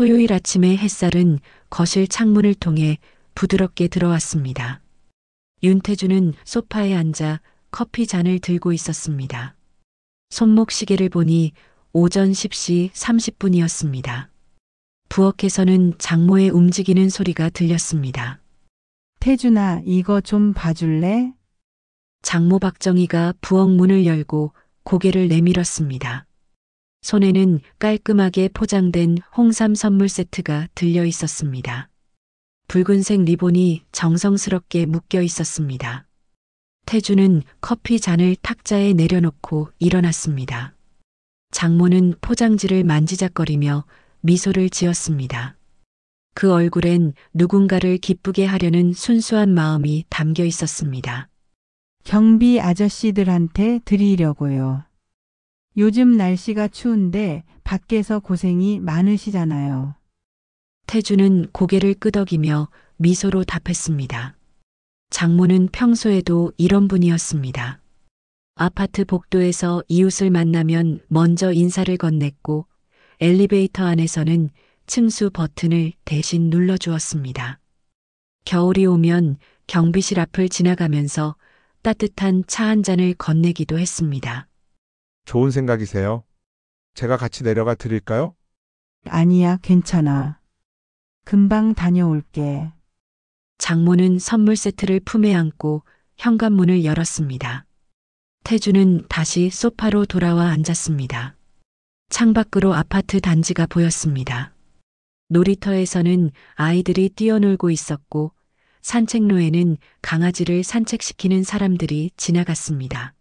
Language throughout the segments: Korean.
토요일 아침에 햇살은 거실 창문을 통해 부드럽게 들어왔습니다. 윤태주는 소파에 앉아 커피 잔을 들고 있었습니다. 손목 시계를 보니 오전 10시 30분이었습니다. 부엌에서는 장모의 움직이는 소리가 들렸습니다. 태준아, 이거 좀 봐줄래? 장모 박정희가 부엌 문을 열고 고개를 내밀었습니다. 손에는 깔끔하게 포장된 홍삼 선물 세트가 들려 있었습니다. 붉은색 리본이 정성스럽게 묶여 있었습니다. 태주는 커피 잔을 탁자에 내려놓고 일어났습니다. 장모는 포장지를 만지작거리며 미소를 지었습니다. 그 얼굴엔 누군가를 기쁘게 하려는 순수한 마음이 담겨 있었습니다. 경비 아저씨들한테 드리려고요. 요즘 날씨가 추운데 밖에서 고생이 많으시잖아요. 태주는 고개를 끄덕이며 미소로 답했습니다. 장모는 평소에도 이런 분이었습니다. 아파트 복도에서 이웃을 만나면 먼저 인사를 건넸고 엘리베이터 안에서는 층수 버튼을 대신 눌러주었습니다. 겨울이 오면 경비실 앞을 지나가면서 따뜻한 차 한 잔을 건네기도 했습니다. 좋은 생각이세요. 제가 같이 내려가 드릴까요? 아니야, 괜찮아. 금방 다녀올게. 장모는 선물 세트를 품에 안고 현관문을 열었습니다. 태주는 다시 소파로 돌아와 앉았습니다. 창밖으로 아파트 단지가 보였습니다. 놀이터에서는 아이들이 뛰어놀고 있었고 산책로에는 강아지를 산책시키는 사람들이 지나갔습니다.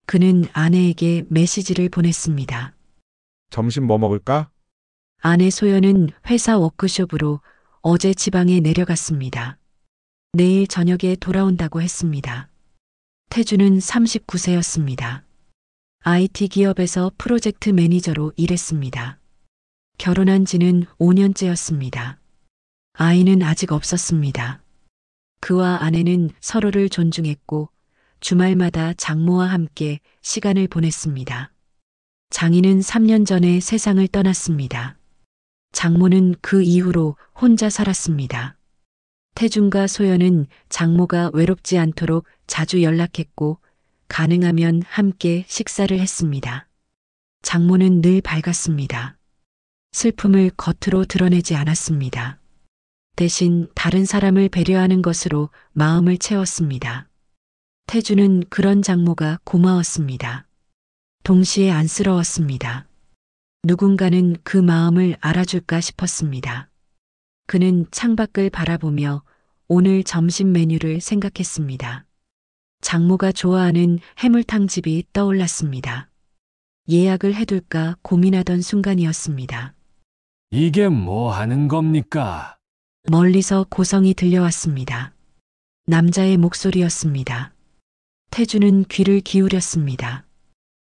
그는 아내에게 메시지를 보냈습니다. 점심 뭐 먹을까? 아내 소연은 회사 워크숍으로 어제 지방에 내려갔습니다. 내일 저녁에 돌아온다고 했습니다. 태주는 39세였습니다. IT 기업에서 프로젝트 매니저로 일했습니다. 결혼한 지는 5년째였습니다. 아이는 아직 없었습니다. 그와 아내는 서로를 존중했고 주말마다 장모와 함께 시간을 보냈습니다. 장인은 3년 전에 세상을 떠났습니다. 장모는 그 이후로 혼자 살았습니다. 태준과 소연은 장모가 외롭지 않도록 자주 연락했고 가능하면 함께 식사를 했습니다. 장모는 늘 밝았습니다. 슬픔을 겉으로 드러내지 않았습니다. 대신 다른 사람을 배려하는 것으로 마음을 채웠습니다. 태주는 그런 장모가 고마웠습니다. 동시에 안쓰러웠습니다. 누군가는 그 마음을 알아줄까 싶었습니다. 그는 창밖을 바라보며 오늘 점심 메뉴를 생각했습니다. 장모가 좋아하는 해물탕집이 떠올랐습니다. 예약을 해둘까 고민하던 순간이었습니다. 이게 뭐 하는 겁니까? 멀리서 고성이 들려왔습니다. 남자의 목소리였습니다. 태주는 귀를 기울였습니다.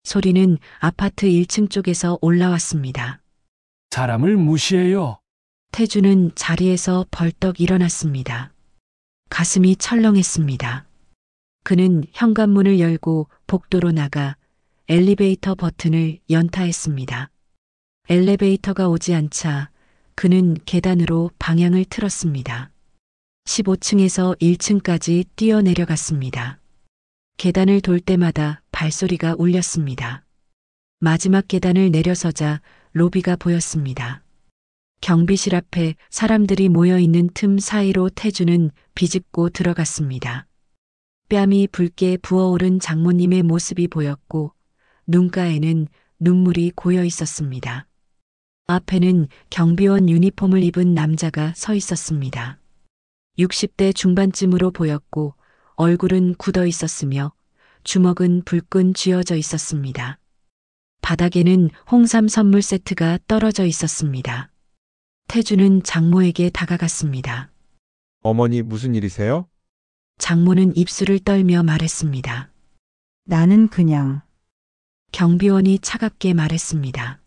소리는 아파트 1층 쪽에서 올라왔습니다. 사람을 무시해요. 태주는 자리에서 벌떡 일어났습니다. 가슴이 철렁했습니다. 그는 현관문을 열고 복도로 나가 엘리베이터 버튼을 연타했습니다. 엘리베이터가 오지 않자 그는 계단으로 방향을 틀었습니다. 15층에서 1층까지 뛰어내려갔습니다. 계단을 돌 때마다 발소리가 울렸습니다. 마지막 계단을 내려서자 로비가 보였습니다. 경비실 앞에 사람들이 모여 있는 틈 사이로 태주는 비집고 들어갔습니다. 뺨이 붉게 부어오른 장모님의 모습이 보였고 눈가에는 눈물이 고여 있었습니다. 앞에는 경비원 유니폼을 입은 남자가 서 있었습니다. 60대 중반쯤으로 보였고 얼굴은 굳어 있었으며 주먹은 불끈 쥐어져 있었습니다. 바닥에는 홍삼 선물 세트가 떨어져 있었습니다. 태주는 장모에게 다가갔습니다. 어머니 무슨 일이세요? 장모는 입술을 떨며 말했습니다. 나는 그냥. 경비원이 차갑게 말했습니다.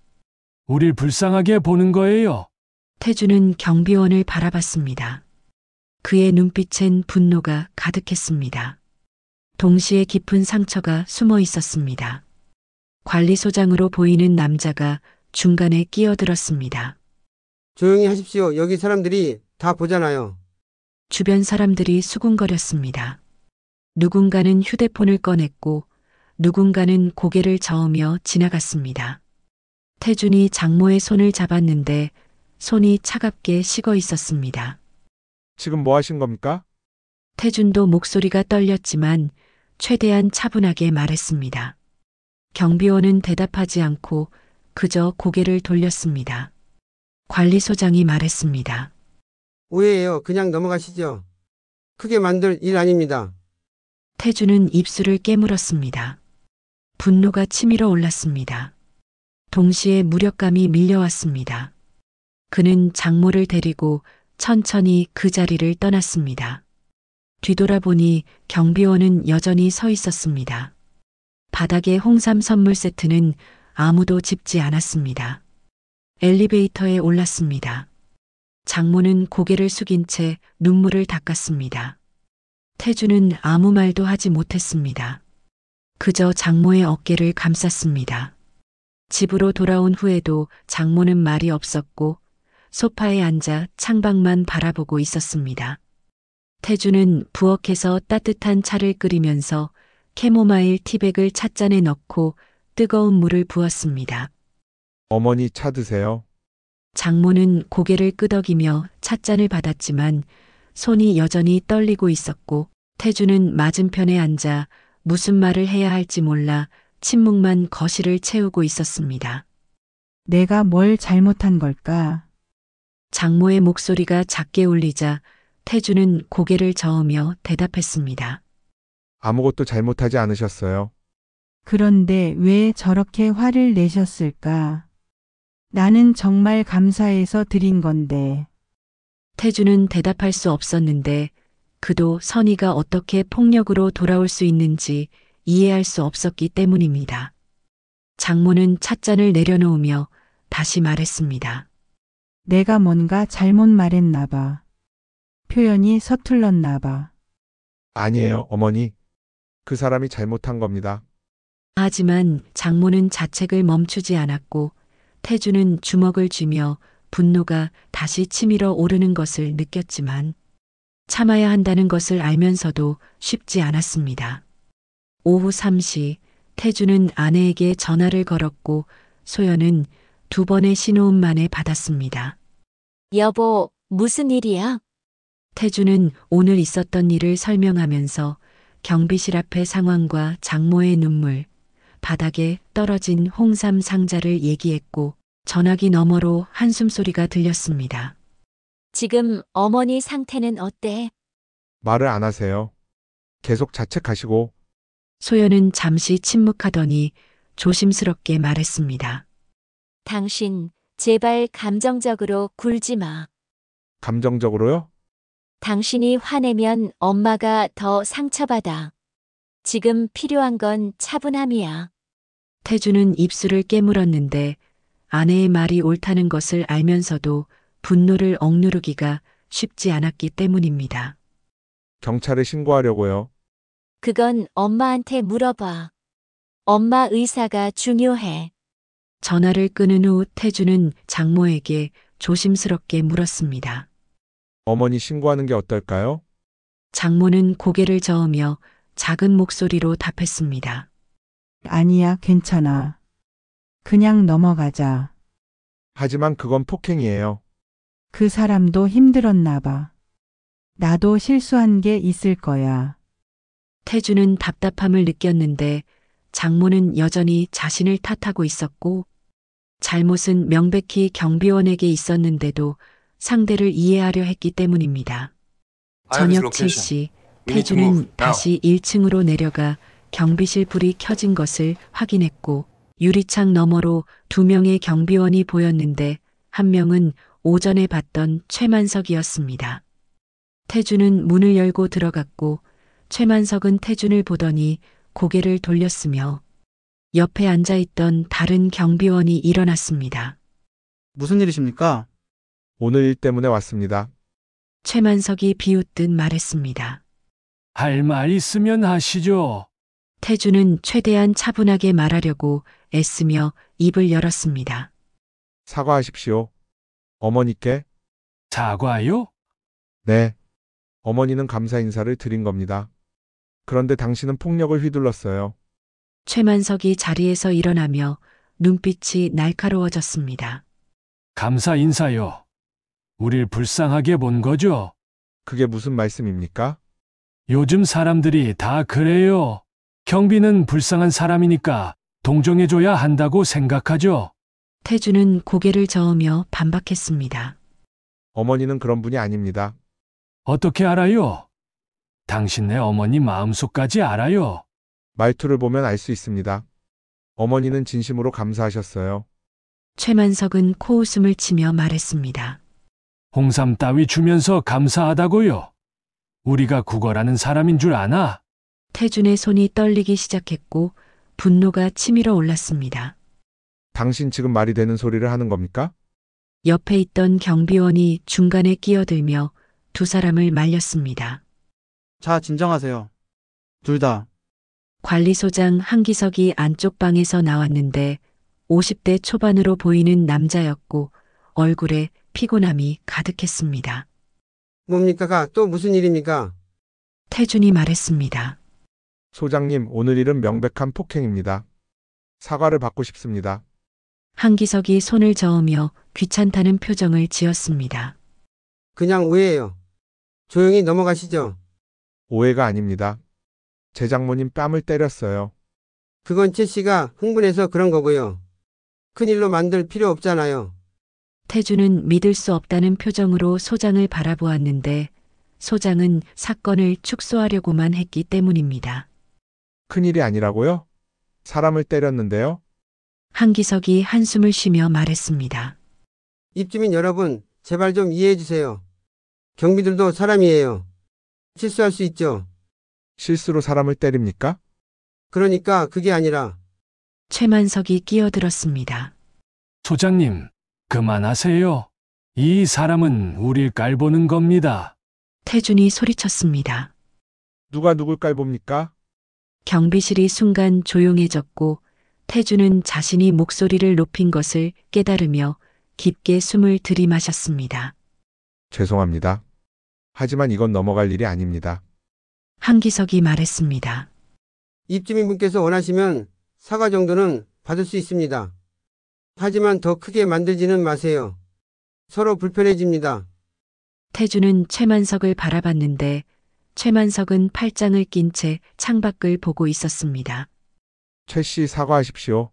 우릴 불쌍하게 보는 거예요. 태주는 경비원을 바라봤습니다. 그의 눈빛엔 분노가 가득했습니다. 동시에 깊은 상처가 숨어 있었습니다. 관리소장으로 보이는 남자가 중간에 끼어들었습니다. 조용히 하십시오. 여기 사람들이 다 보잖아요. 주변 사람들이 수군거렸습니다. 누군가는 휴대폰을 꺼냈고 누군가는 고개를 저으며 지나갔습니다. 태준이 장모의 손을 잡았는데 손이 차갑게 식어 있었습니다. 지금 뭐 하신 겁니까? 태준도 목소리가 떨렸지만 최대한 차분하게 말했습니다. 경비원은 대답하지 않고 그저 고개를 돌렸습니다. 관리소장이 말했습니다. 오해예요. 그냥 넘어가시죠. 크게 만들 일 아닙니다. 태준은 입술을 깨물었습니다. 분노가 치밀어 올랐습니다. 동시에 무력감이 밀려왔습니다. 그는 장모를 데리고 천천히 그 자리를 떠났습니다. 뒤돌아보니 경비원은 여전히 서 있었습니다. 바닥에 홍삼 선물 세트는 아무도 짚지 않았습니다. 엘리베이터에 올랐습니다. 장모는 고개를 숙인 채 눈물을 닦았습니다. 태주는 아무 말도 하지 못했습니다. 그저 장모의 어깨를 감쌌습니다. 집으로 돌아온 후에도 장모는 말이 없었고 소파에 앉아 창밖만 바라보고 있었습니다. 태주는 부엌에서 따뜻한 차를 끓이면서 캐모마일 티백을 찻잔에 넣고 뜨거운 물을 부었습니다. 어머니 차 드세요. 장모는 고개를 끄덕이며 찻잔을 받았지만 손이 여전히 떨리고 있었고 태주는 맞은편에 앉아 무슨 말을 해야 할지 몰라 침묵만 거실을 채우고 있었습니다. 내가 뭘 잘못한 걸까? 장모의 목소리가 작게 울리자 태주는 고개를 저으며 대답했습니다. 아무것도 잘못하지 않으셨어요. 그런데 왜 저렇게 화를 내셨을까? 나는 정말 감사해서 드린 건데. 태주는 대답할 수 없었는데 그도 선의가 어떻게 폭력으로 돌아올 수 있는지 이해할 수 없었기 때문입니다. 장모는 찻잔을 내려놓으며 다시 말했습니다. 내가 뭔가 잘못 말했나 봐. 표현이 서툴렀나 봐. 아니에요, 어머니. 그 사람이 잘못한 겁니다. 하지만 장모는 자책을 멈추지 않았고 태주는 주먹을 쥐며 분노가 다시 치밀어 오르는 것을 느꼈지만 참아야 한다는 것을 알면서도 쉽지 않았습니다. 오후 3시 태주는 아내에게 전화를 걸었고 소연은 2번의 신호음 만에 받았습니다. 여보, 무슨 일이야? 태주는 오늘 있었던 일을 설명하면서 경비실 앞의 상황과 장모의 눈물, 바닥에 떨어진 홍삼 상자를 얘기했고 전화기 너머로 한숨소리가 들렸습니다. 지금 어머니 상태는 어때? 말을 안 하세요. 계속 자책하시고 소연은 잠시 침묵하더니 조심스럽게 말했습니다. 당신, 제발 감정적으로 굴지 마. 감정적으로요? 당신이 화내면 엄마가 더 상처받아. 지금 필요한 건 차분함이야. 태주는 입술을 깨물었는데 아내의 말이 옳다는 것을 알면서도 분노를 억누르기가 쉽지 않았기 때문입니다. 경찰에 신고하려고요. 그건 엄마한테 물어봐. 엄마 의사가 중요해. 전화를 끊은 후 태주는 장모에게 조심스럽게 물었습니다. 어머니 신고하는 게 어떨까요? 장모는 고개를 저으며 작은 목소리로 답했습니다. 아니야, 괜찮아. 그냥 넘어가자. 하지만 그건 폭행이에요. 그 사람도 힘들었나 봐. 나도 실수한 게 있을 거야. 태주는 답답함을 느꼈는데 장모는 여전히 자신을 탓하고 있었고 잘못은 명백히 경비원에게 있었는데도 상대를 이해하려 했기 때문입니다. 저녁 7시 태주는 다시 1층으로 내려가 경비실 불이 켜진 것을 확인했고 유리창 너머로 2명의 경비원이 보였는데 한 명은 오전에 봤던 최만석이었습니다. 태주는 문을 열고 들어갔고 최만석은 태준을 보더니 고개를 돌렸으며 옆에 앉아있던 다른 경비원이 일어났습니다. 무슨 일이십니까? 오늘 일 때문에 왔습니다. 최만석이 비웃듯 말했습니다. 할 말 있으면 하시죠. 태주는 최대한 차분하게 말하려고 애쓰며 입을 열었습니다. 사과하십시오. 어머니께? 사과요? 네. 어머니는 감사 인사를 드린 겁니다. 그런데 당신은 폭력을 휘둘렀어요. 최만석이 자리에서 일어나며 눈빛이 날카로워졌습니다. 감사 인사요. 우릴 불쌍하게 본 거죠? 그게 무슨 말씀입니까? 요즘 사람들이 다 그래요. 경비는 불쌍한 사람이니까 동정해줘야 한다고 생각하죠. 태주는 고개를 저으며 반박했습니다. 어머니는 그런 분이 아닙니다. 어떻게 알아요? 당신네 어머니 마음속까지 알아요. 말투를 보면 알 수 있습니다. 어머니는 진심으로 감사하셨어요. 최만석은 코웃음을 치며 말했습니다. 홍삼 따위 주면서 감사하다고요. 우리가 구걸하는 사람인 줄 아나? 태준의 손이 떨리기 시작했고 분노가 치밀어 올랐습니다. 당신 지금 말이 되는 소리를 하는 겁니까? 옆에 있던 경비원이 중간에 끼어들며 두 사람을 말렸습니다. 자, 진정하세요. 둘 다. 관리소장 한기석이 안쪽 방에서 나왔는데 50대 초반으로 보이는 남자였고 얼굴에 피곤함이 가득했습니다. 뭡니까? 또 무슨 일입니까? 태준이 말했습니다. 소장님, 오늘 일은 명백한 폭행입니다. 사과를 받고 싶습니다. 한기석이 손을 저으며 귀찮다는 표정을 지었습니다. 그냥 오해예요. 조용히 넘어가시죠. 오해가 아닙니다. 제 장모님 뺨을 때렸어요. 그건 최 씨가 흥분해서 그런 거고요. 큰일로 만들 필요 없잖아요. 태준은 믿을 수 없다는 표정으로 소장을 바라보았는데 소장은 사건을 축소하려고만 했기 때문입니다. 큰일이 아니라고요? 사람을 때렸는데요? 한기석이 한숨을 쉬며 말했습니다. 입주민 여러분, 제발 좀 이해해 주세요. 경비들도 사람이에요. 실수할 수 있죠. 실수로 사람을 때립니까? 그러니까 그게 아니라 최만석이 끼어들었습니다. 소장님, 그만하세요. 이 사람은 우릴 깔보는 겁니다. 태준이 소리쳤습니다. 누가 누굴 깔봅니까? 경비실이 순간 조용해졌고 태준은 자신이 목소리를 높인 것을 깨달으며 깊게 숨을 들이마셨습니다. 죄송합니다. 하지만 이건 넘어갈 일이 아닙니다. 한기석이 말했습니다. 입주민분께서 원하시면 사과 정도는 받을 수 있습니다. 하지만 더 크게 만들지는 마세요. 서로 불편해집니다. 태준은 최만석을 바라봤는데 최만석은 팔짱을 낀 채 창밖을 보고 있었습니다. 최 씨 사과하십시오.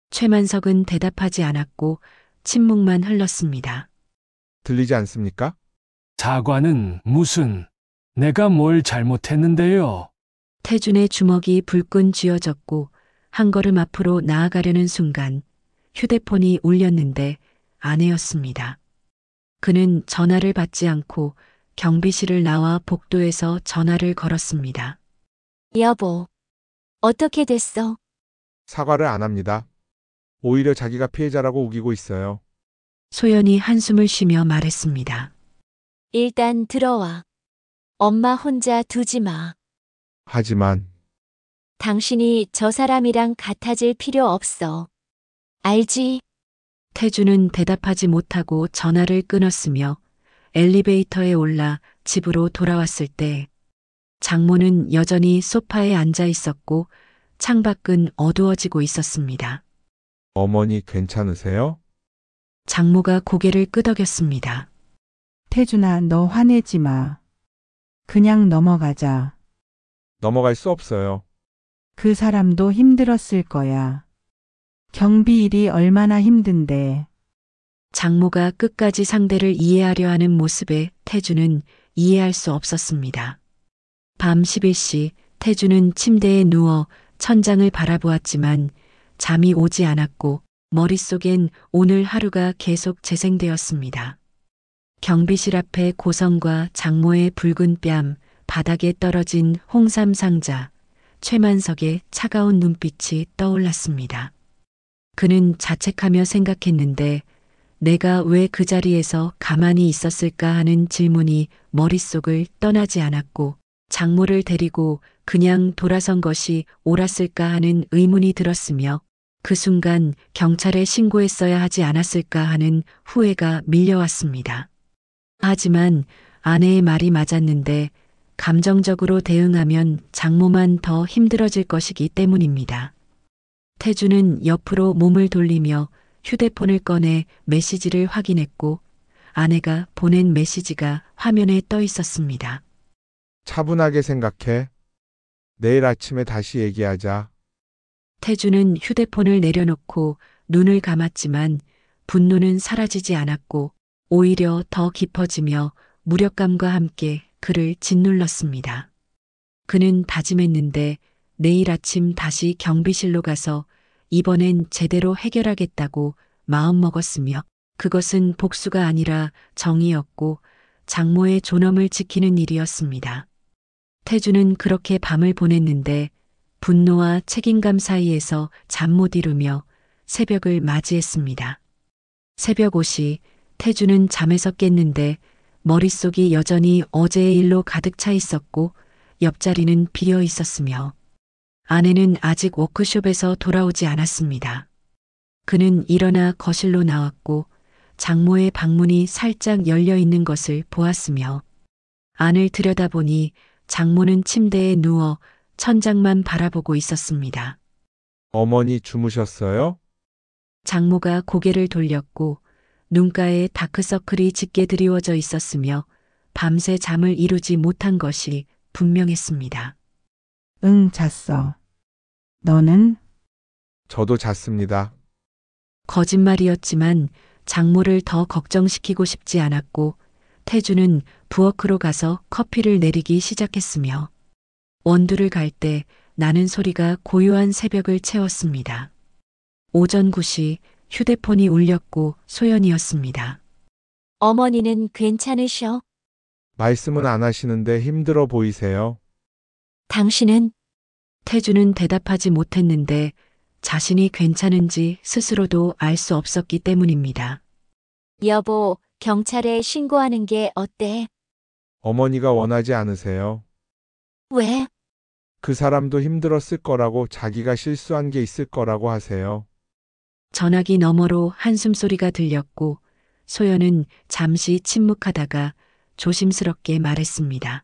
최만석은 대답하지 않았고 침묵만 흘렀습니다. 들리지 않습니까? 사과는 무슨, 내가 뭘 잘못했는데요. 태준의 주먹이 불끈 쥐어졌고 한 걸음 앞으로 나아가려는 순간 휴대폰이 울렸는데 아내였습니다. 그는 전화를 받지 않고 경비실을 나와 복도에서 전화를 걸었습니다. 여보, 어떻게 됐어? 사과를 안 합니다. 오히려 자기가 피해자라고 우기고 있어요. 소연이 한숨을 쉬며 말했습니다. 일단 들어와. 엄마 혼자 두지 마. 하지만 당신이 저 사람이랑 같아질 필요 없어. 알지? 태준은 대답하지 못하고 전화를 끊었으며 엘리베이터에 올라 집으로 돌아왔을 때 장모는 여전히 소파에 앉아 있었고 창밖은 어두워지고 있었습니다. 어머니 괜찮으세요? 장모가 고개를 끄덕였습니다. 태준아, 너 화내지 마. 그냥 넘어가자. 넘어갈 수 없어요. 그 사람도 힘들었을 거야. 경비 일이 얼마나 힘든데. 장모가 끝까지 상대를 이해하려 하는 모습에 태준은 이해할 수 없었습니다. 밤 11시 태준은 침대에 누워 천장을 바라보았지만 잠이 오지 않았고 머릿속엔 오늘 하루가 계속 재생되었습니다. 경비실 앞에 고성과 장모의 붉은 뺨, 바닥에 떨어진 홍삼 상자, 최만석의 차가운 눈빛이 떠올랐습니다. 그는 자책하며 생각했는데 내가 왜 그 자리에서 가만히 있었을까 하는 질문이 머릿속을 떠나지 않았고 장모를 데리고 그냥 돌아선 것이 옳았을까 하는 의문이 들었으며 그 순간 경찰에 신고했어야 하지 않았을까 하는 후회가 밀려왔습니다. 하지만 아내의 말이 맞았는데 감정적으로 대응하면 장모만 더 힘들어질 것이기 때문입니다. 태주는 옆으로 몸을 돌리며 휴대폰을 꺼내 메시지를 확인했고 아내가 보낸 메시지가 화면에 떠 있었습니다. 차분하게 생각해. 내일 아침에 다시 얘기하자. 태주는 휴대폰을 내려놓고 눈을 감았지만 분노는 사라지지 않았고 오히려 더 깊어지며 무력감과 함께 그를 짓눌렀습니다. 그는 다짐했는데 내일 아침 다시 경비실로 가서 이번엔 제대로 해결하겠다고 마음먹었으며 그것은 복수가 아니라 정의였고 장모의 존엄을 지키는 일이었습니다. 태주는 그렇게 밤을 보냈는데 분노와 책임감 사이에서 잠 못 이루며 새벽을 맞이했습니다. 새벽 5시 태주는 잠에서 깼는데 머릿속이 여전히 어제의 일로 가득 차 있었고 옆자리는 비어 있었으며 아내는 아직 워크숍에서 돌아오지 않았습니다. 그는 일어나 거실로 나왔고 장모의 방문이 살짝 열려 있는 것을 보았으며 안을 들여다보니 장모는 침대에 누워 천장만 바라보고 있었습니다. 어머니 주무셨어요? 장모가 고개를 돌렸고 눈가에 다크서클이 짙게 드리워져 있었으며 밤새 잠을 이루지 못한 것이 분명했습니다. 응, 잤어. 너는? 저도 잤습니다. 거짓말이었지만 장모를 더 걱정시키고 싶지 않았고 태주는 부엌으로 가서 커피를 내리기 시작했으며 원두를 갈 때 나는 소리가 고요한 새벽을 채웠습니다. 오전 9시 휴대폰이 울렸고 소연이었습니다. 어머니는 괜찮으셔? 말씀은 안 하시는데 힘들어 보이세요. 당신은? 태주는 대답하지 못했는데 자신이 괜찮은지 스스로도 알 수 없었기 때문입니다. 여보, 경찰에 신고하는 게 어때? 어머니가 원하지 않으세요. 왜? 그 사람도 힘들었을 거라고 자기가 실수한 게 있을 거라고 하세요. 전화기 너머로 한숨소리가 들렸고 소연은 잠시 침묵하다가 조심스럽게 말했습니다.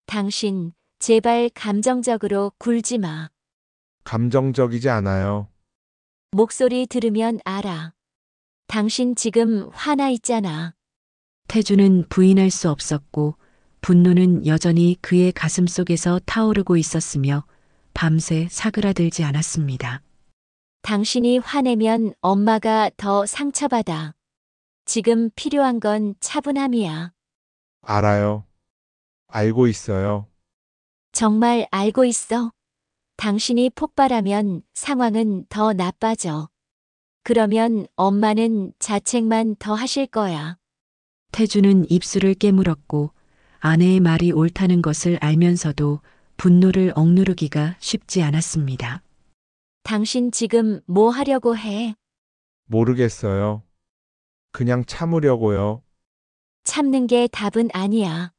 당신, 제발 감정적으로 굴지 마. 감정적이지 않아요. 목소리 들으면 알아. 당신 지금 화나 있잖아. 태주는 부인할 수 없었고 분노는 여전히 그의 가슴 속에서 타오르고 있었으며 밤새 사그라들지 않았습니다. 당신이 화내면 엄마가 더 상처받아. 지금 필요한 건 차분함이야. 알아요. 알고 있어요. 정말 알고 있어? 당신이 폭발하면 상황은 더 나빠져. 그러면 엄마는 자책만 더 하실 거야. 태주는 입술을 깨물었고 아내의 말이 옳다는 것을 알면서도 분노를 억누르기가 쉽지 않았습니다. 당신 지금 뭐 하려고 해? 모르겠어요. 그냥 참으려고요. 참는 게 답은 아니야.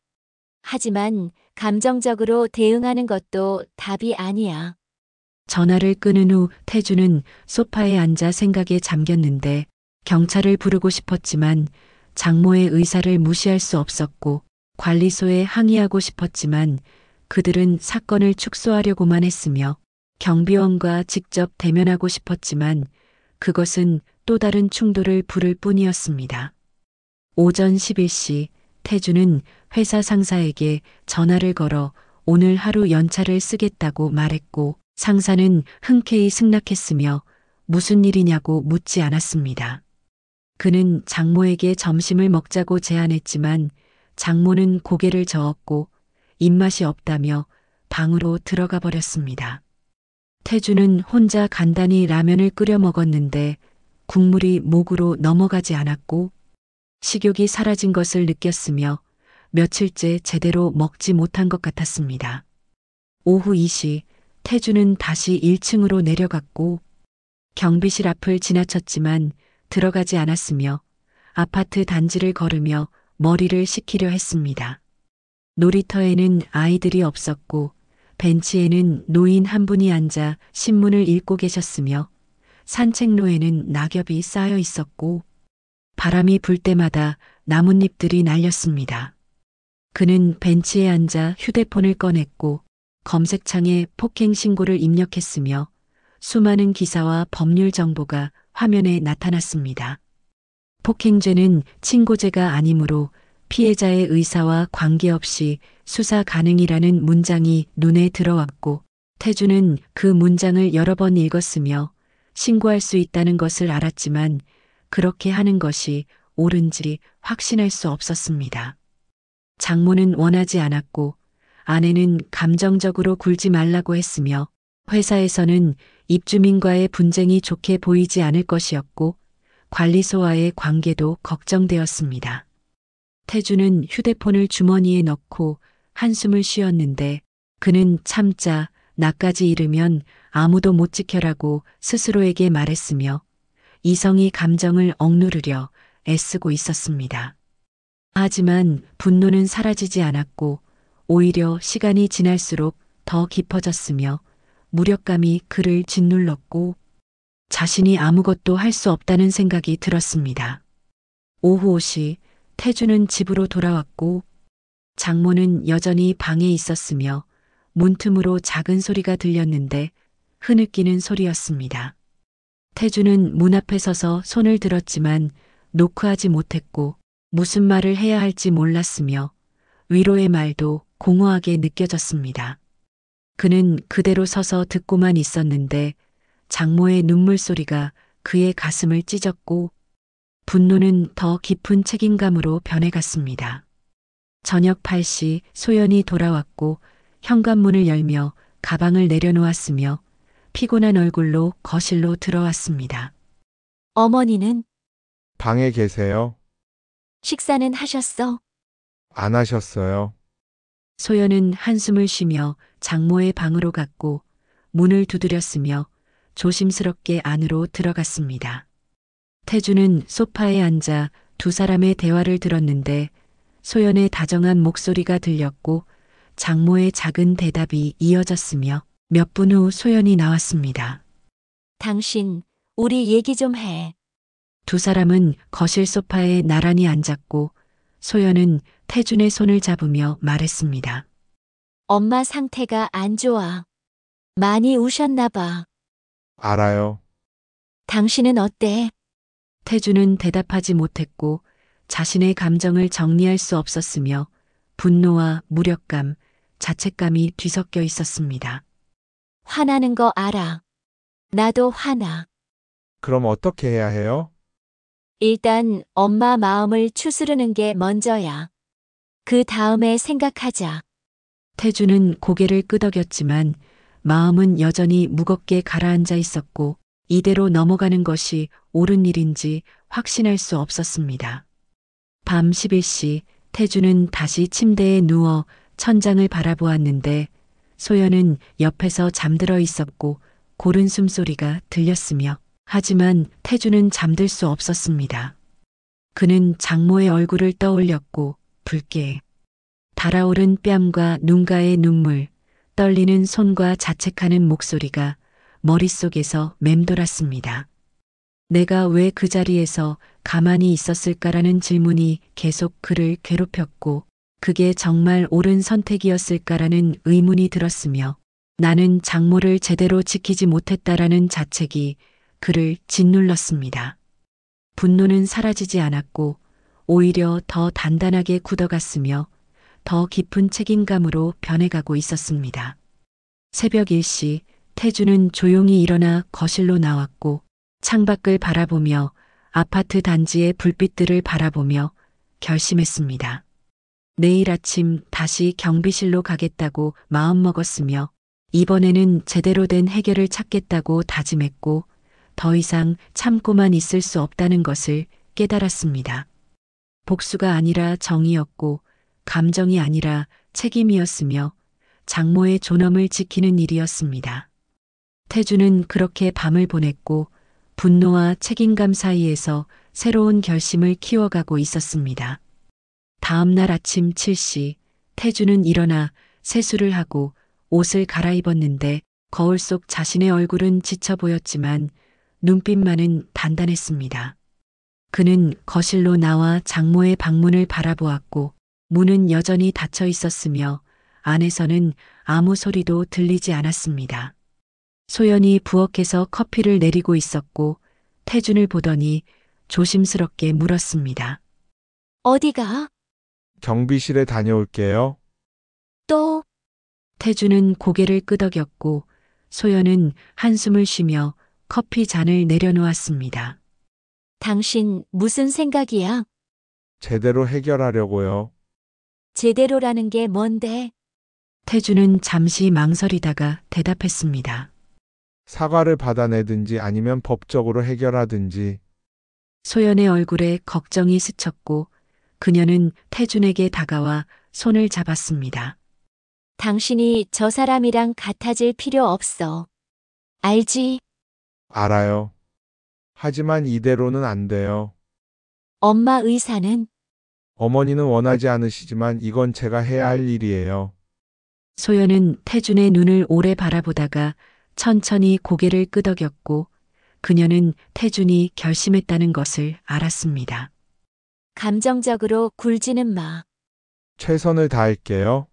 하지만 감정적으로 대응하는 것도 답이 아니야. 전화를 끊은 후 태주는 소파에 앉아 생각에 잠겼는데 경찰을 부르고 싶었지만 장모의 의사를 무시할 수 없었고 관리소에 항의하고 싶었지만 그들은 사건을 축소하려고만 했으며 경비원과 직접 대면하고 싶었지만 그것은 또 다른 충돌을 부를 뿐이었습니다. 오전 11시 태주는 회사 상사에게 전화를 걸어 오늘 하루 연차를 쓰겠다고 말했고 상사는 흔쾌히 승낙했으며 무슨 일이냐고 묻지 않았습니다. 그는 장모에게 점심을 먹자고 제안했지만 장모는 고개를 저었고 입맛이 없다며 방으로 들어가 버렸습니다. 태주는 혼자 간단히 라면을 끓여 먹었는데 국물이 목으로 넘어가지 않았고 식욕이 사라진 것을 느꼈으며 며칠째 제대로 먹지 못한 것 같았습니다. 오후 2시 태주는 다시 1층으로 내려갔고 경비실 앞을 지나쳤지만 들어가지 않았으며 아파트 단지를 걸으며 머리를 식히려 했습니다. 놀이터에는 아이들이 없었고 벤치에는 노인 한 분이 앉아 신문을 읽고 계셨으며 산책로에는 낙엽이 쌓여 있었고 바람이 불 때마다 나뭇잎들이 날렸습니다. 그는 벤치에 앉아 휴대폰을 꺼냈고 검색창에 폭행 신고를 입력했으며 수많은 기사와 법률 정보가 화면에 나타났습니다. 폭행죄는 친고죄가 아니므로 피해자의 의사와 관계없이 수사 가능이라는 문장이 눈에 들어왔고 태주는 그 문장을 여러 번 읽었으며 신고할 수 있다는 것을 알았지만 그렇게 하는 것이 옳은지 확신할 수 없었습니다. 장모는 원하지 않았고 아내는 감정적으로 굴지 말라고 했으며 회사에서는 입주민과의 분쟁이 좋게 보이지 않을 것이었고 관리소와의 관계도 걱정되었습니다. 태주는 휴대폰을 주머니에 넣고 한숨을 쉬었는데 그는 참자 나까지 잃으면 아무도 못 지켜라고 스스로에게 말했으며 이성이 감정을 억누르려 애쓰고 있었습니다. 하지만 분노는 사라지지 않았고 오히려 시간이 지날수록 더 깊어졌으며 무력감이 그를 짓눌렀고 자신이 아무것도 할 수 없다는 생각이 들었습니다. 오후 5시 태주는 집으로 돌아왔고 장모는 여전히 방에 있었으며 문틈으로 작은 소리가 들렸는데 흐느끼는 소리였습니다. 태주는 문 앞에 서서 손을 들었지만 노크하지 못했고 무슨 말을 해야 할지 몰랐으며 위로의 말도 공허하게 느껴졌습니다. 그는 그대로 서서 듣고만 있었는데 장모의 눈물 소리가 그의 가슴을 찢었고 분노는 더 깊은 책임감으로 변해갔습니다. 저녁 8시 소연이 돌아왔고 현관문을 열며 가방을 내려놓았으며 피곤한 얼굴로 거실로 들어왔습니다. 어머니는 방에 계세요? 식사는 하셨어? 안 하셨어요? 소연은 한숨을 쉬며 장모의 방으로 갔고 문을 두드렸으며 조심스럽게 안으로 들어갔습니다. 태주는 소파에 앉아 두 사람의 대화를 들었는데 소연의 다정한 목소리가 들렸고 장모의 작은 대답이 이어졌으며 몇 분 후 소연이 나왔습니다. 당신, 우리 얘기 좀 해. 두 사람은 거실 소파에 나란히 앉았고 소연은 태준의 손을 잡으며 말했습니다. 엄마 상태가 안 좋아. 많이 우셨나 봐. 알아요. 당신은 어때? 태준은 대답하지 못했고 자신의 감정을 정리할 수 없었으며 분노와 무력감, 자책감이 뒤섞여 있었습니다. 화나는 거 알아. 나도 화나. 그럼 어떻게 해야 해요? 일단 엄마 마음을 추스르는 게 먼저야. 그 다음에 생각하자. 태준은 고개를 끄덕였지만 마음은 여전히 무겁게 가라앉아 있었고 이대로 넘어가는 것이 옳은 일인지 확신할 수 없었습니다. 밤 11시 태준은 다시 침대에 누워 천장을 바라보았는데 소연은 옆에서 잠들어 있었고 고른 숨소리가 들렸으며 하지만 태준은 잠들 수 없었습니다. 그는 장모의 얼굴을 떠올렸고 붉게 달아오른 뺨과 눈가의 눈물, 떨리는 손과 자책하는 목소리가 머릿속에서 맴돌았습니다. 내가 왜 그 자리에서 가만히 있었을까라는 질문이 계속 그를 괴롭혔고 그게 정말 옳은 선택이었을까라는 의문이 들었으며 나는 장모를 제대로 지키지 못했다라는 자책이 그를 짓눌렀습니다. 분노는 사라지지 않았고 오히려 더 단단하게 굳어갔으며 더 깊은 책임감으로 변해가고 있었습니다. 새벽 1시 태주는 조용히 일어나 거실로 나왔고 창밖을 바라보며 아파트 단지의 불빛들을 바라보며 결심했습니다. 내일 아침 다시 경비실로 가겠다고 마음먹었으며 이번에는 제대로 된 해결을 찾겠다고 다짐했고 더 이상 참고만 있을 수 없다는 것을 깨달았습니다. 복수가 아니라 정의였고 감정이 아니라 책임이었으며 장모의 존엄을 지키는 일이었습니다. 태주는 그렇게 밤을 보냈고 분노와 책임감 사이에서 새로운 결심을 키워가고 있었습니다. 다음 날 아침 7시 태주는 일어나 세수를 하고 옷을 갈아입었는데 거울 속 자신의 얼굴은 지쳐 보였지만 눈빛만은 단단했습니다. 그는 거실로 나와 장모의 방문을 바라보았고 문은 여전히 닫혀 있었으며 안에서는 아무 소리도 들리지 않았습니다. 소연이 부엌에서 커피를 내리고 있었고 태준을 보더니 조심스럽게 물었습니다. 어디가? 경비실에 다녀올게요. 또, 태준은 고개를 끄덕였고 소연은 한숨을 쉬며 커피 잔을 내려놓았습니다. 당신 무슨 생각이야? 제대로 해결하려고요. 제대로라는 게 뭔데? 태준은 잠시 망설이다가 대답했습니다. 사과를 받아내든지 아니면 법적으로 해결하든지. 소연의 얼굴에 걱정이 스쳤고 그녀는 태준에게 다가와 손을 잡았습니다. 당신이 저 사람이랑 같아질 필요 없어. 알지? 알아요. 하지만 이대로는 안 돼요. 엄마 의사는? 어머니는 원하지 않으시지만 이건 제가 해야 할 일이에요. 소연은 태준의 눈을 오래 바라보다가 천천히 고개를 끄덕였고 그녀는 태준이 결심했다는 것을 알았습니다. 감정적으로 굴지는 마. 최선을 다할게요.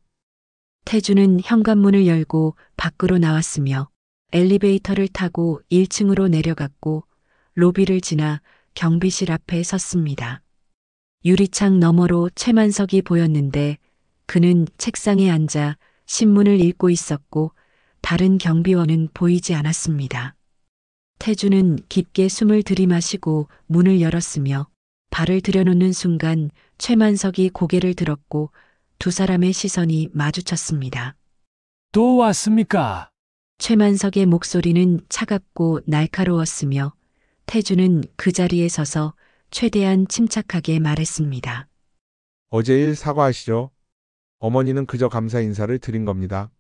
태준은 현관문을 열고 밖으로 나왔으며 엘리베이터를 타고 1층으로 내려갔고 로비를 지나 경비실 앞에 섰습니다. 유리창 너머로 최만석이 보였는데 그는 책상에 앉아 신문을 읽고 있었고 다른 경비원은 보이지 않았습니다. 태준은 깊게 숨을 들이마시고 문을 열었으며 발을 들여놓는 순간 최만석이 고개를 들었고 두 사람의 시선이 마주쳤습니다. 또 왔습니까? 최만석의 목소리는 차갑고 날카로웠으며 태준은 그 자리에 서서 최대한 침착하게 말했습니다. 어제 일 사과하시죠. 어머니는 그저 감사 인사를 드린 겁니다.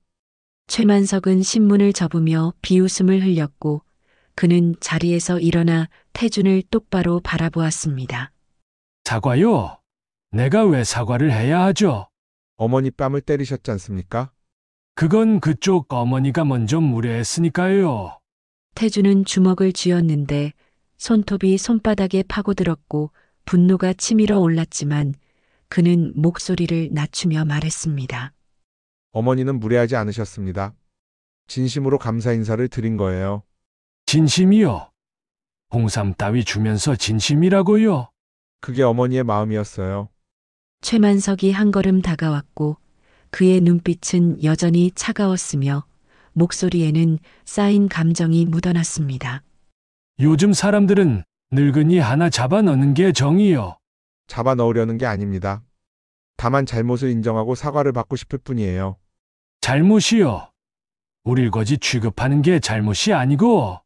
최만석은 신문을 접으며 비웃음을 흘렸고 그는 자리에서 일어나 태준을 똑바로 바라보았습니다. 사과요? 내가 왜 사과를 해야 하죠? 어머니 뺨을 때리셨지 않습니까? 그건 그쪽 어머니가 먼저 무례했으니까요. 태준은 주먹을 쥐었는데 손톱이 손바닥에 파고들었고 분노가 치밀어 올랐지만 그는 목소리를 낮추며 말했습니다. 어머니는 무례하지 않으셨습니다. 진심으로 감사 인사를 드린 거예요. 진심이요? 홍삼 따위 주면서 진심이라고요? 그게 어머니의 마음이었어요. 최만석이 한 걸음 다가왔고 그의 눈빛은 여전히 차가웠으며 목소리에는 쌓인 감정이 묻어났습니다. 요즘 사람들은 늙은이 하나 잡아 넣는 게 정이요. 잡아 넣으려는 게 아닙니다. 다만 잘못을 인정하고 사과를 받고 싶을 뿐이에요. 잘못이요. 우릴 거지 취급하는 게 잘못이 아니고.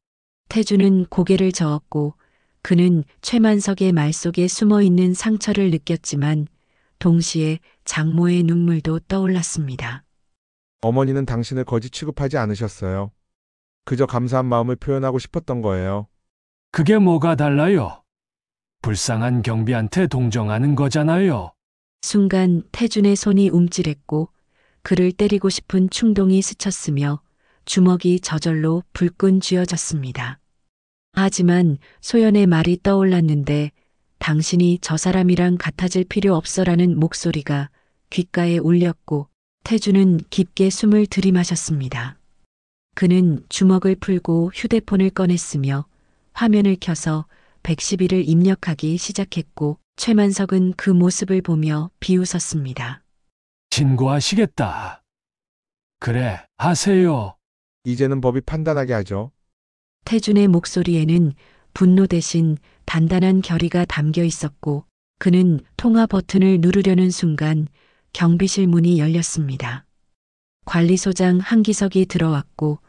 태준은 고개를 저었고 그는 최만석의 말 속에 숨어 있는 상처를 느꼈지만 동시에 장모의 눈물도 떠올랐습니다. 어머니는 당신을 거지 취급하지 않으셨어요. 그저 감사한 마음을 표현하고 싶었던 거예요. 그게 뭐가 달라요? 불쌍한 경비한테 동정하는 거잖아요. 순간 태준의 손이 움찔했고 그를 때리고 싶은 충동이 스쳤으며 주먹이 저절로 불끈 쥐어졌습니다. 하지만 소연의 말이 떠올랐는데 당신이 저 사람이랑 같아질 필요 없어라는 목소리가 귓가에 울렸고 태준은 깊게 숨을 들이마셨습니다. 그는 주먹을 풀고 휴대폰을 꺼냈으며 화면을 켜서 112를 입력하기 시작했고 최만석은 그 모습을 보며 비웃었습니다. 신고하시겠다. 그래, 하세요. 이제는 법이 판단하게 하죠. 태준의 목소리에는 분노 대신 단단한 결의가 담겨 있었고 그는 통화 버튼을 누르려는 순간 경비실 문이 열렸습니다. 관리소장 한기석이 들어왔고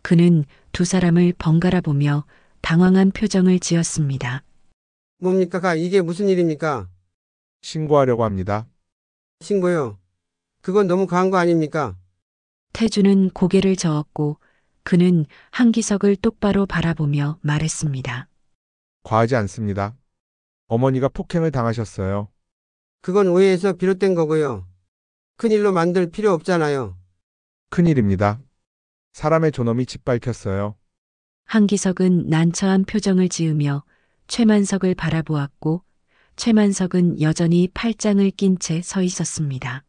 그는 두 사람을 번갈아 보며 당황한 표정을 지었습니다. 뭡니까? 이게 무슨 일입니까? 신고하려고 합니다. 신고요. 그건 너무 과한 거 아닙니까? 태준은 고개를 저었고 그는 한기석을 똑바로 바라보며 말했습니다. 과하지 않습니다. 어머니가 폭행을 당하셨어요. 그건 오해에서 비롯된 거고요. 큰일로 만들 필요 없잖아요. 큰일입니다. 사람의 존엄이 짓밟혔어요. 한기석은 난처한 표정을 지으며 최만석을 바라보았고 최만석은 여전히 팔짱을 낀 채 서 있었습니다.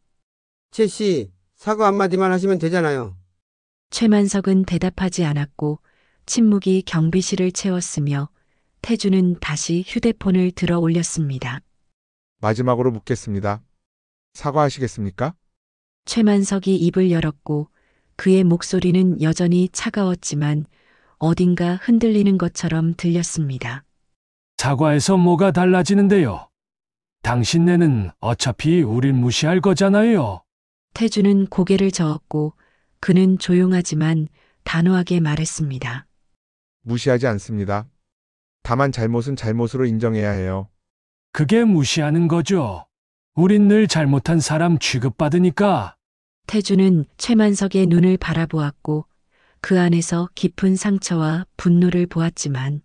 최 씨, 사과 한마디만 하시면 되잖아요. 최만석은 대답하지 않았고 침묵이 경비실을 채웠으며 태주는 다시 휴대폰을 들어 올렸습니다. 마지막으로 묻겠습니다. 사과하시겠습니까? 최만석이 입을 열었고 그의 목소리는 여전히 차가웠지만 어딘가 흔들리는 것처럼 들렸습니다. 사과해서 뭐가 달라지는데요? 당신네는 어차피 우릴 무시할 거잖아요. 태주는 고개를 저었고 그는 조용하지만 단호하게 말했습니다. 무시하지 않습니다. 다만 잘못은 잘못으로 인정해야 해요. 그게 무시하는 거죠. 우린 늘 잘못한 사람 취급받으니까. 태주는 최만석의 눈을 바라보았고 그 안에서 깊은 상처와 분노를 보았지만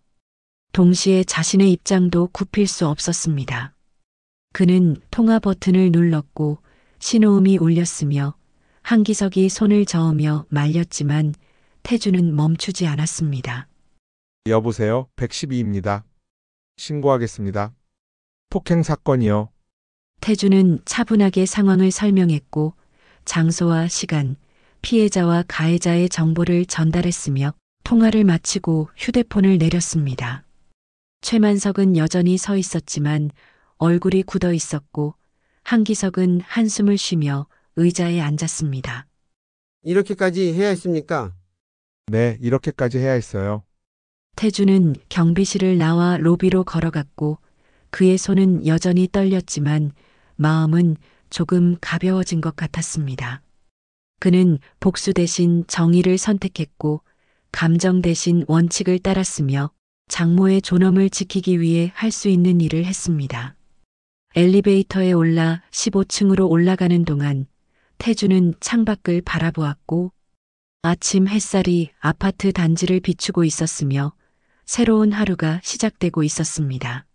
동시에 자신의 입장도 굽힐 수 없었습니다. 그는 통화 버튼을 눌렀고 신호음이 울렸으며 한기석이 손을 저으며 말렸지만 태주는 멈추지 않았습니다. 여보세요, 112입니다. 신고하겠습니다. 폭행 사건이요. 태주는 차분하게 상황을 설명했고 장소와 시간, 피해자와 가해자의 정보를 전달했으며 통화를 마치고 휴대폰을 내렸습니다. 최만석은 여전히 서 있었지만 얼굴이 굳어 있었고 한기석은 한숨을 쉬며 의자에 앉았습니다. 이렇게까지 해야 했습니까? 네, 이렇게까지 해야 했어요. 태주는 경비실을 나와 로비로 걸어갔고 그의 손은 여전히 떨렸지만 마음은 조금 가벼워진 것 같았습니다. 그는 복수 대신 정의를 선택했고 감정 대신 원칙을 따랐으며 장모의 존엄을 지키기 위해 할 수 있는 일을 했습니다. 엘리베이터에 올라 15층으로 올라가는 동안 태주는 창밖을 바라보았고 아침 햇살이 아파트 단지를 비추고 있었으며 새로운 하루가 시작되고 있었습니다.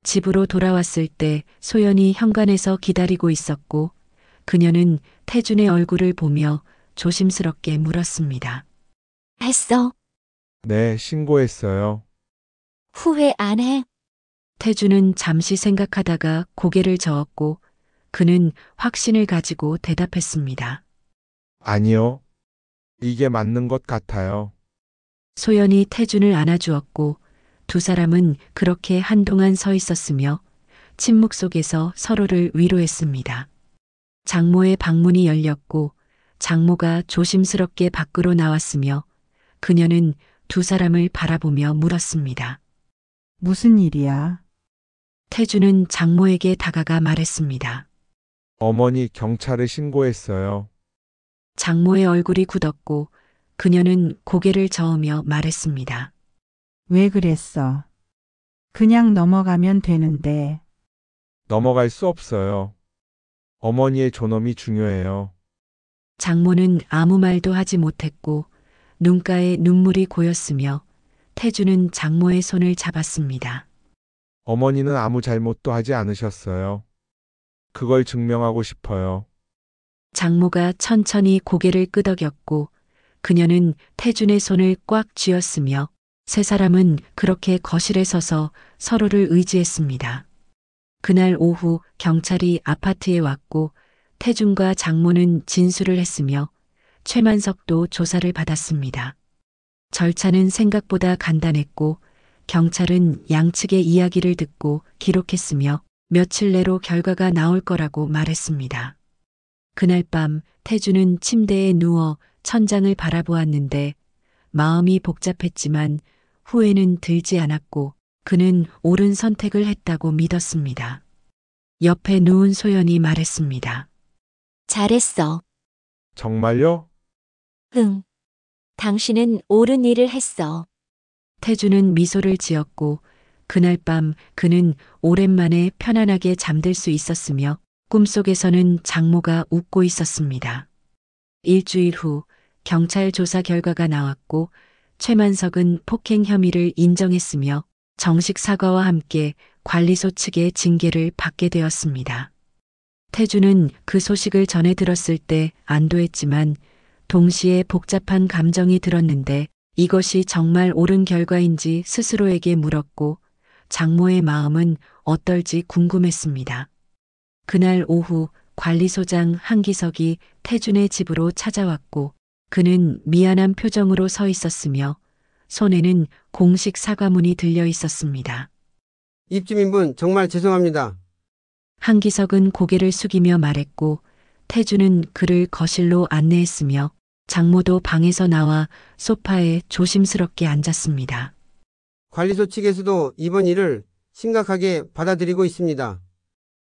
집으로 돌아왔을 때 소연이 현관에서 기다리고 있었고 그녀는 태준의 얼굴을 보며 조심스럽게 물었습니다. 했어? 네, 신고했어요. 후회 안 해? 태준은 잠시 생각하다가 고개를 저었고 그는 확신을 가지고 대답했습니다. 아니요. 이게 맞는 것 같아요. 소연이 태준을 안아주었고 두 사람은 그렇게 한동안 서 있었으며 침묵 속에서 서로를 위로했습니다. 장모의 방문이 열렸고 장모가 조심스럽게 밖으로 나왔으며 그녀는 두 사람을 바라보며 물었습니다. 무슨 일이야? 태주는 장모에게 다가가 말했습니다. 어머니 경찰에 신고했어요. 장모의 얼굴이 굳었고 그녀는 고개를 저으며 말했습니다. 왜 그랬어? 그냥 넘어가면 되는데. 넘어갈 수 없어요. 어머니의 존엄이 중요해요. 장모는 아무 말도 하지 못했고 눈가에 눈물이 고였으며 태주는 장모의 손을 잡았습니다. 어머니는 아무 잘못도 하지 않으셨어요. 그걸 증명하고 싶어요. 장모가 천천히 고개를 끄덕였고 그녀는 태준의 손을 꽉 쥐었으며 세 사람은 그렇게 거실에 서서 서로를 의지했습니다. 그날 오후 경찰이 아파트에 왔고 태준과 장모는 진술을 했으며 최만석도 조사를 받았습니다. 절차는 생각보다 간단했고 경찰은 양측의 이야기를 듣고 기록했으며 며칠 내로 결과가 나올 거라고 말했습니다. 그날 밤 태준은 침대에 누워 천장을 바라보았는데 마음이 복잡했지만 후회는 들지 않았고 그는 옳은 선택을 했다고 믿었습니다. 옆에 누운 소연이 말했습니다. 잘했어. 정말요? 응. 당신은 옳은 일을 했어. 태주는 미소를 지었고 그날 밤 그는 오랜만에 편안하게 잠들 수 있었으며 꿈속에서는 장모가 웃고 있었습니다. 일주일 후 경찰 조사 결과가 나왔고 최만석은 폭행 혐의를 인정했으며 정식 사과와 함께 관리소 측의 징계를 받게 되었습니다. 태주는 그 소식을 전해 들었을 때 안도했지만 동시에 복잡한 감정이 들었는데 이것이 정말 옳은 결과인지 스스로에게 물었고 장모의 마음은 어떨지 궁금했습니다. 그날 오후 관리소장 한기석이 태준의 집으로 찾아왔고 그는 미안한 표정으로 서 있었으며 손에는 공식 사과문이 들려 있었습니다. 입주민분 정말 죄송합니다. 한기석은 고개를 숙이며 말했고 태준은 그를 거실로 안내했으며 장모도 방에서 나와 소파에 조심스럽게 앉았습니다. 관리소 측에서도 이번 일을 심각하게 받아들이고 있습니다.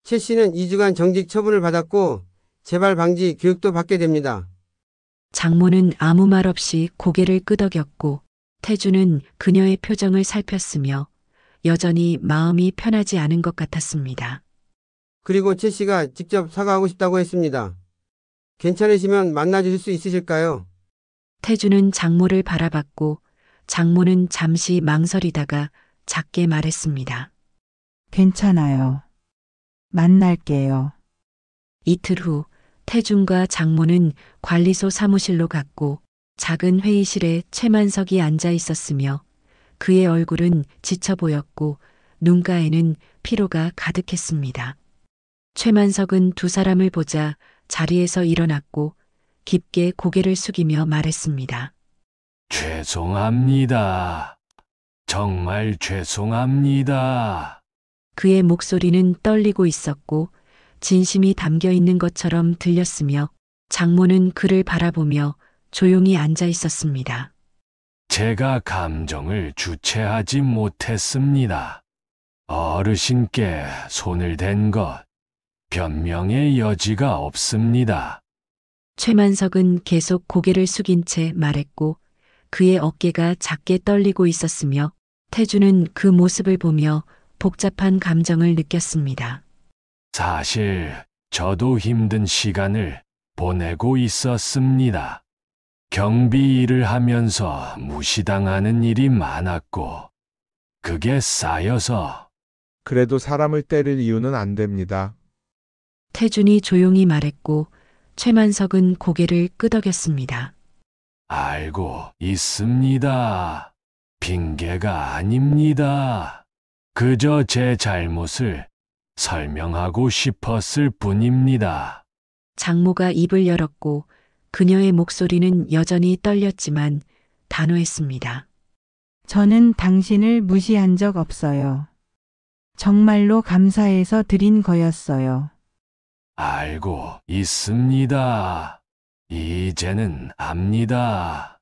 최 씨는 2주간 정직 처분을 받았고 재발 방지 교육도 받게 됩니다. 장모는 아무 말 없이 고개를 끄덕였고 태준은 그녀의 표정을 살폈으며 여전히 마음이 편하지 않은 것 같았습니다. 그리고 최 씨가 직접 사과하고 싶다고 했습니다. 괜찮으시면 만나주실 수 있으실까요? 태준은 장모를 바라봤고 장모는 잠시 망설이다가 작게 말했습니다. 괜찮아요. 만날게요. 이틀 후 태준과 장모는 관리소 사무실로 갔고 작은 회의실에 최만석이 앉아 있었으며 그의 얼굴은 지쳐 보였고 눈가에는 피로가 가득했습니다. 최만석은 두 사람을 보자 자리에서 일어났고 깊게 고개를 숙이며 말했습니다. 죄송합니다. 정말 죄송합니다. 그의 목소리는 떨리고 있었고 진심이 담겨 있는 것처럼 들렸으며 장모는 그를 바라보며 조용히 앉아 있었습니다. 제가 감정을 주체하지 못했습니다. 어르신께 손을 댄 것, 변명의 여지가 없습니다. 최만석은 계속 고개를 숙인 채 말했고 그의 어깨가 작게 떨리고 있었으며 태준은 그 모습을 보며 복잡한 감정을 느꼈습니다. 사실 저도 힘든 시간을 보내고 있었습니다. 경비 일을 하면서 무시당하는 일이 많았고 그게 쌓여서 그래도 사람을 때릴 이유는 안 됩니다. 태준이 조용히 말했고 최만석은 고개를 끄덕였습니다. 알고 있습니다. 핑계가 아닙니다. 그저 제 잘못을 설명하고 싶었을 뿐입니다. 장모가 입을 열었고 그녀의 목소리는 여전히 떨렸지만 단호했습니다. 저는 당신을 무시한 적 없어요. 정말로 감사해서 드린 거였어요. 알고 있습니다. 이제는 압니다.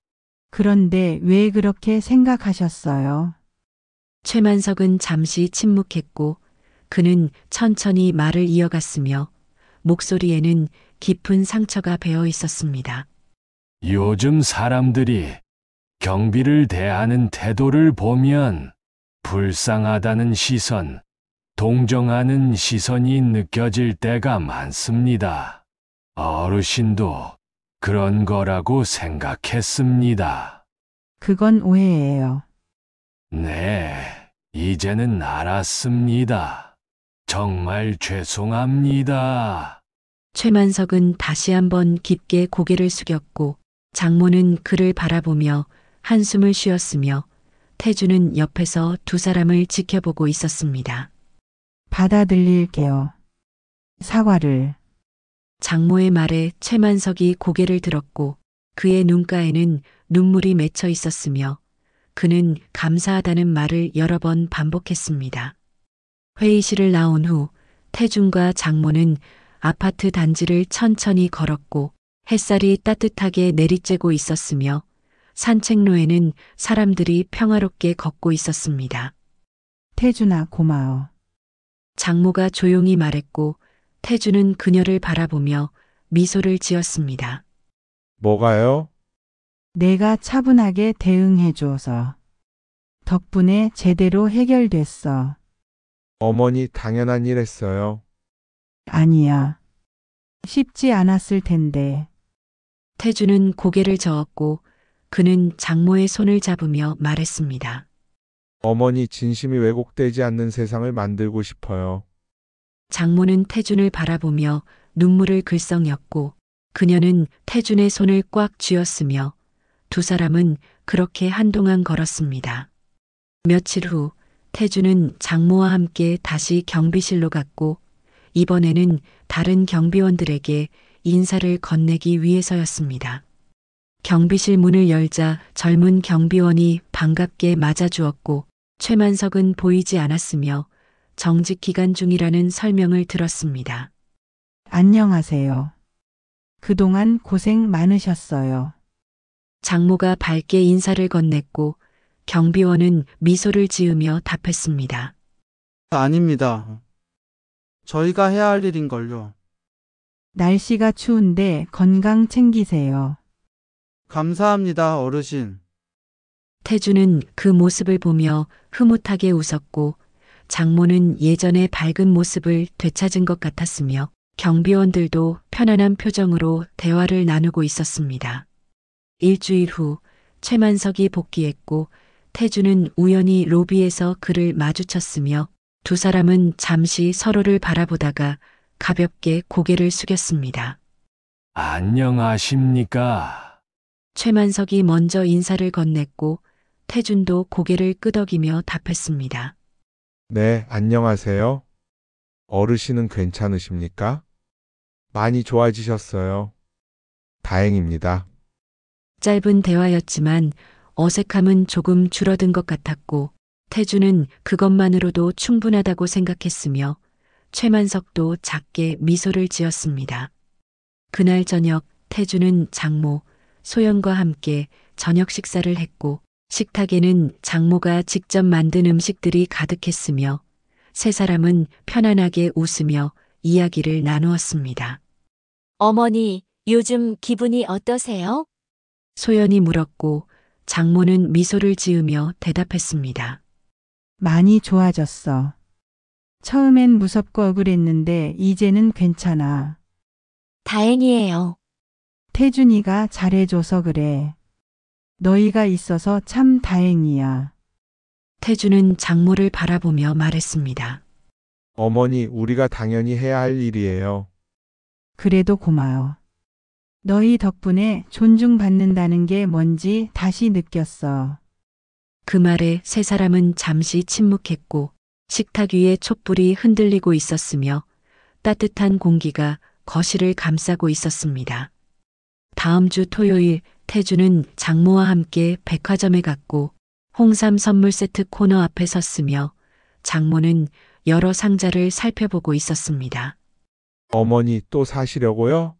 그런데 왜 그렇게 생각하셨어요? 최만석은 잠시 침묵했고 그는 천천히 말을 이어갔으며 목소리에는 깊은 상처가 배어 있었습니다. 요즘 사람들이 경비를 대하는 태도를 보면 불쌍하다는 시선, 동정하는 시선이 느껴질 때가 많습니다. 어르신도 그런 거라고 생각했습니다. 그건 오해예요. 네, 이제는 알았습니다. 정말 죄송합니다. 최만석은 다시 한번 깊게 고개를 숙였고 장모는 그를 바라보며 한숨을 쉬었으며 태준은 옆에서 두 사람을 지켜보고 있었습니다. 받아들일게요. 사과를. 장모의 말에 최만석이 고개를 들었고 그의 눈가에는 눈물이 맺혀 있었으며 그는 감사하다는 말을 여러 번 반복했습니다. 회의실을 나온 후 태준과 장모는 아파트 단지를 천천히 걸었고 햇살이 따뜻하게 내리쬐고 있었으며 산책로에는 사람들이 평화롭게 걷고 있었습니다. 태준아, 고마워. 장모가 조용히 말했고 태준은 그녀를 바라보며 미소를 지었습니다. 뭐가요? 내가 차분하게 대응해줘서. 덕분에 제대로 해결됐어. 어머니 당연한 일 했어요. 아니야. 쉽지 않았을 텐데. 태준은 고개를 저었고 그는 장모의 손을 잡으며 말했습니다. 어머니 진심이 왜곡되지 않는 세상을 만들고 싶어요. 장모는 태준을 바라보며 눈물을 글썽였고 그녀는 태준의 손을 꽉 쥐었으며 두 사람은 그렇게 한동안 걸었습니다. 며칠 후 태주는 장모와 함께 다시 경비실로 갔고 이번에는 다른 경비원들에게 인사를 건네기 위해서였습니다. 경비실 문을 열자 젊은 경비원이 반갑게 맞아주었고 최만석은 보이지 않았으며 정직 기간 중이라는 설명을 들었습니다. 안녕하세요. 그동안 고생 많으셨어요. 장모가 밝게 인사를 건넸고 경비원은 미소를 지으며 답했습니다. 아닙니다. 저희가 해야 할 일인걸요. 날씨가 추운데 건강 챙기세요. 감사합니다, 어르신. 태주는 그 모습을 보며 흐뭇하게 웃었고 장모는 예전의 밝은 모습을 되찾은 것 같았으며 경비원들도 편안한 표정으로 대화를 나누고 있었습니다. 일주일 후 최만석이 복귀했고 태주는 우연히 로비에서 그를 마주쳤으며 두 사람은 잠시 서로를 바라보다가 가볍게 고개를 숙였습니다. 안녕하십니까? 최만석이 먼저 인사를 건넸고 태준도 고개를 끄덕이며 답했습니다. 네, 안녕하세요. 어르신은 괜찮으십니까? 많이 좋아지셨어요. 다행입니다. 짧은 대화였지만 어색함은 조금 줄어든 것 같았고 태주는 그것만으로도 충분하다고 생각했으며 최만석도 작게 미소를 지었습니다. 그날 저녁 태주는 장모, 소연과 함께 저녁 식사를 했고 식탁에는 장모가 직접 만든 음식들이 가득했으며 세 사람은 편안하게 웃으며 이야기를 나누었습니다. 어머니, 요즘 기분이 어떠세요? 소연이 물었고 장모는 미소를 지으며 대답했습니다. 많이 좋아졌어. 처음엔 무섭고 억울했는데 이제는 괜찮아. 다행이에요. 태준이가 잘해줘서 그래. 너희가 있어서 참 다행이야. 태주는 장모를 바라보며 말했습니다. 어머니, 우리가 당연히 해야 할 일이에요. 그래도 고마워. 너희 덕분에 존중받는다는 게 뭔지 다시 느꼈어. 그 말에 세 사람은 잠시 침묵했고 식탁 위에 촛불이 흔들리고 있었으며 따뜻한 공기가 거실을 감싸고 있었습니다. 다음 주 토요일 태주는 장모와 함께 백화점에 갔고 홍삼 선물 세트 코너 앞에 섰으며 장모는 여러 상자를 살펴보고 있었습니다. 어머니 또 사시려고요?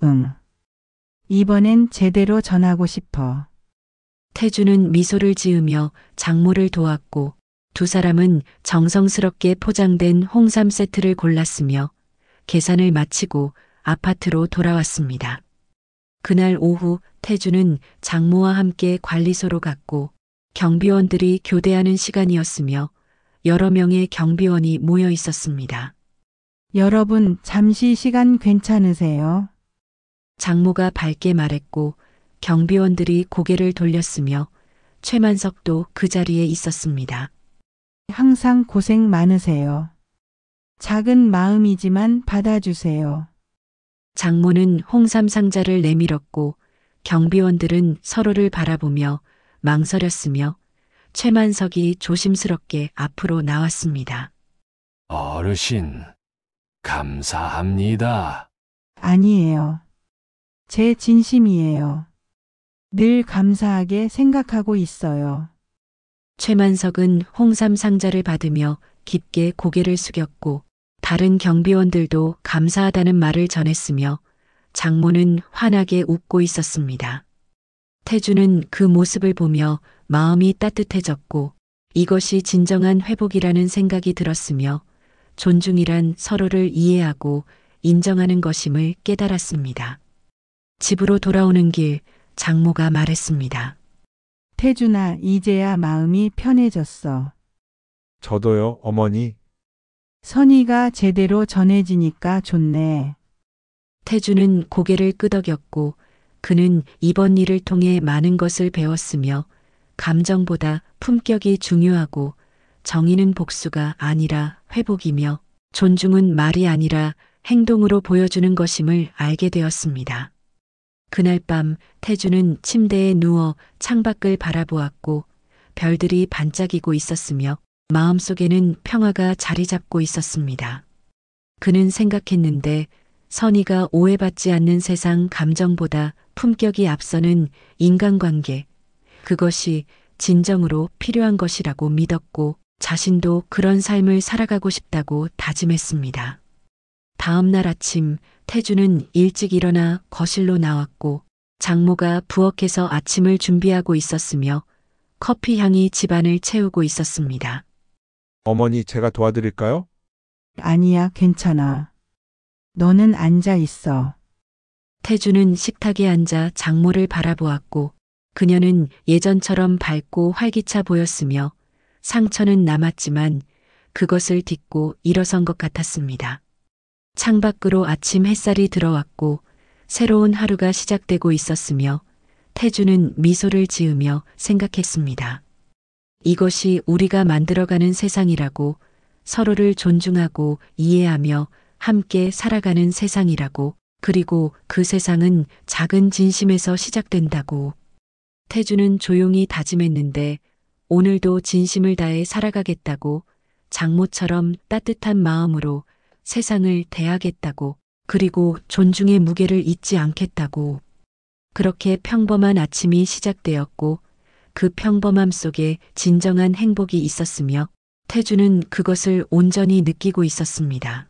응. 이번엔 제대로 전하고 싶어. 태주는 미소를 지으며 장모를 도왔고 두 사람은 정성스럽게 포장된 홍삼 세트를 골랐으며 계산을 마치고 아파트로 돌아왔습니다. 그날 오후 태주는 장모와 함께 관리소로 갔고 경비원들이 교대하는 시간이었으며 여러 명의 경비원이 모여 있었습니다. 여러분, 잠시 시간 괜찮으세요? 장모가 밝게 말했고 경비원들이 고개를 돌렸으며 최만석도 그 자리에 있었습니다. 항상 고생 많으세요. 작은 마음이지만 받아주세요. 장모는 홍삼 상자를 내밀었고 경비원들은 서로를 바라보며 망설였으며 최만석이 조심스럽게 앞으로 나왔습니다. 어르신, 감사합니다. 아니에요. 제 진심이에요. 늘 감사하게 생각하고 있어요. 최만석은 홍삼 상자를 받으며 깊게 고개를 숙였고 다른 경비원들도 감사하다는 말을 전했으며 장모는 환하게 웃고 있었습니다. 태주는 그 모습을 보며 마음이 따뜻해졌고 이것이 진정한 회복이라는 생각이 들었으며 존중이란 서로를 이해하고 인정하는 것임을 깨달았습니다. 집으로 돌아오는 길 장모가 말했습니다. 태준아, 이제야 마음이 편해졌어. 저도요, 어머니. 선의가 제대로 전해지니까 좋네. 태주는 고개를 끄덕였고 그는 이번 일을 통해 많은 것을 배웠으며 감정보다 품격이 중요하고 정의는 복수가 아니라 회복이며 존중은 말이 아니라 행동으로 보여주는 것임을 알게 되었습니다. 그날 밤 태주는 침대에 누워 창밖을 바라보았고 별들이 반짝이고 있었으며 마음속에는 평화가 자리 잡고 있었습니다. 그는 생각했는데 선의가 오해받지 않는 세상 감정보다 품격이 앞서는 인간관계, 그것이 진정으로 필요한 것이라고 믿었고 자신도 그런 삶을 살아가고 싶다고 다짐했습니다. 다음 날 아침 태주는 일찍 일어나 거실로 나왔고 장모가 부엌에서 아침을 준비하고 있었으며 커피 향이 집안을 채우고 있었습니다. 어머니, 제가 도와드릴까요? 아니야, 괜찮아. 너는 앉아 있어. 태주는 식탁에 앉아 장모를 바라보았고 그녀는 예전처럼 밝고 활기차 보였으며 상처는 남았지만 그것을 딛고 일어선 것 같았습니다. 창밖으로 아침 햇살이 들어왔고 새로운 하루가 시작되고 있었으며 태주는 미소를 지으며 생각했습니다. 이것이 우리가 만들어가는 세상이라고, 서로를 존중하고 이해하며 함께 살아가는 세상이라고, 그리고 그 세상은 작은 진심에서 시작된다고. 태주는 조용히 다짐했는데 오늘도 진심을 다해 살아가겠다고, 장모처럼 따뜻한 마음으로 세상을 대하겠다고, 그리고 존중의 무게를 잊지 않겠다고. 그렇게 평범한 아침이 시작되었고 그 평범함 속에 진정한 행복이 있었으며 태주는 그것을 온전히 느끼고 있었습니다.